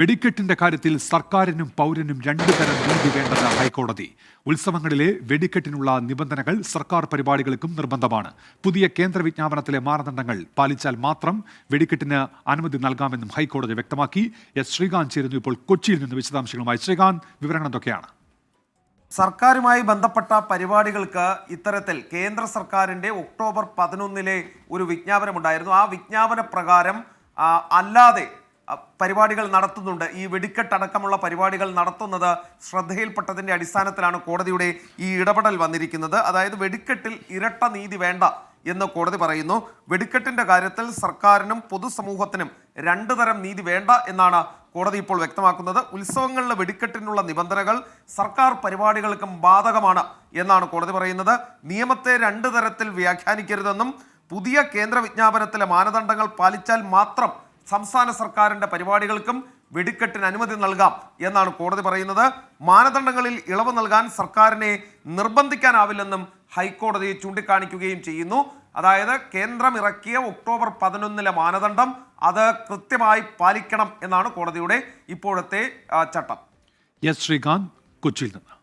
വെടിക്കെട്ടിന്റെ കാര്യത്തിൽ സർക്കാരിനും പൗരനും രണ്ടു തരം നീതി വേണ്ടെന്ന് ഹൈക്കോടതി. ഉത്സവങ്ങളിലെ വെടിക്കെട്ടിനുള്ള നിബന്ധനകൾ സർക്കാർ പരിപാടികൾക്കും നിർബന്ധമാണ്. പുതിയ കേന്ദ്ര വിജ്ഞാപനത്തിലെ മാനദണ്ഡങ്ങൾ പാലിച്ചാൽ മാത്രം വെടിക്കെട്ടിന് അനുമതി നൽകാമെന്നും ഹൈക്കോടതി വ്യക്തമാക്കി. എസ് ശ്രീകാന്ത് ചേരുന്നു ഇപ്പോൾ കൊച്ചിയിൽ നിന്ന് വിശദാംശങ്ങളുമായി. ശ്രീകാന്ത്, വിവരങ്ങൾ എന്തൊക്കെയാണ്? സർക്കാരുമായി ബന്ധപ്പെട്ട പരിപാടികൾക്ക് ഇത്തരത്തിൽ കേന്ദ്ര സർക്കാരിൻ്റെ ഒക്ടോബർ 11 ഒരു വിജ്ഞാപനമുണ്ടായിരുന്നു. ആ വിജ്ഞാപന പ്രകാരം അല്ലാതെ പരിപാടികൾ നടത്തുന്നുണ്ട്. ഈ വെടിക്കെട്ടടക്കമുള്ള പരിപാടികൾ നടത്തുന്നത് ശ്രദ്ധയിൽപ്പെട്ടതിൻ്റെ അടിസ്ഥാനത്തിലാണ് കോടതിയുടെ ഈ ഇടപെടൽ വന്നിരിക്കുന്നത്. അതായത് വെടിക്കെട്ടിൽ ഇരട്ട നീതി വേണ്ട എന്ന് കോടതി പറയുന്നു. വെടിക്കെട്ടിൻ്റെ കാര്യത്തിൽ സർക്കാരിനും പൊതുസമൂഹത്തിനും രണ്ടു തരം നീതി വേണ്ട എന്നാണ് കോടതി ഇപ്പോൾ വ്യക്തമാക്കുന്നത്. ഉത്സവങ്ങളിലെ വെടിക്കെട്ടിനുള്ള നിബന്ധനകൾ സർക്കാർ പരിപാടികൾക്കും ബാധകമാണ് എന്നാണ് കോടതി പറയുന്നത്. നിയമത്തെ രണ്ടു തരത്തിൽ വ്യാഖ്യാനിക്കരുതെന്നും പുതിയ കേന്ദ്ര വിജ്ഞാപനത്തിലെ മാനദണ്ഡങ്ങൾ പാലിച്ചാൽ മാത്രം സംസ്ഥാന സർക്കാരിൻ്റെ പരിപാടികൾക്കും വെടിക്കെട്ടിന് അനുമതി നൽകാം എന്നാണ് കോടതി പറയുന്നത്. മാനദണ്ഡങ്ങളിൽ ഇളവ് നൽകാൻ സർക്കാരിനെ നിർബന്ധിക്കാനാവില്ലെന്നും ഹൈക്കോടതി ചൂണ്ടിക്കാണിക്കുകയും ചെയ്യുന്നു. അതായത് കേന്ദ്രം ഇറക്കിയ ഒക്ടോബർ 11 മാനദണ്ഡം അത് കൃത്യമായി പാലിക്കണം എന്നാണ് കോടതിയുടെ ഇപ്പോഴത്തെ ചട്ടം. എസ് ശ്രീകാന്ത്, കൊച്ചിയിൽ നിന്ന്.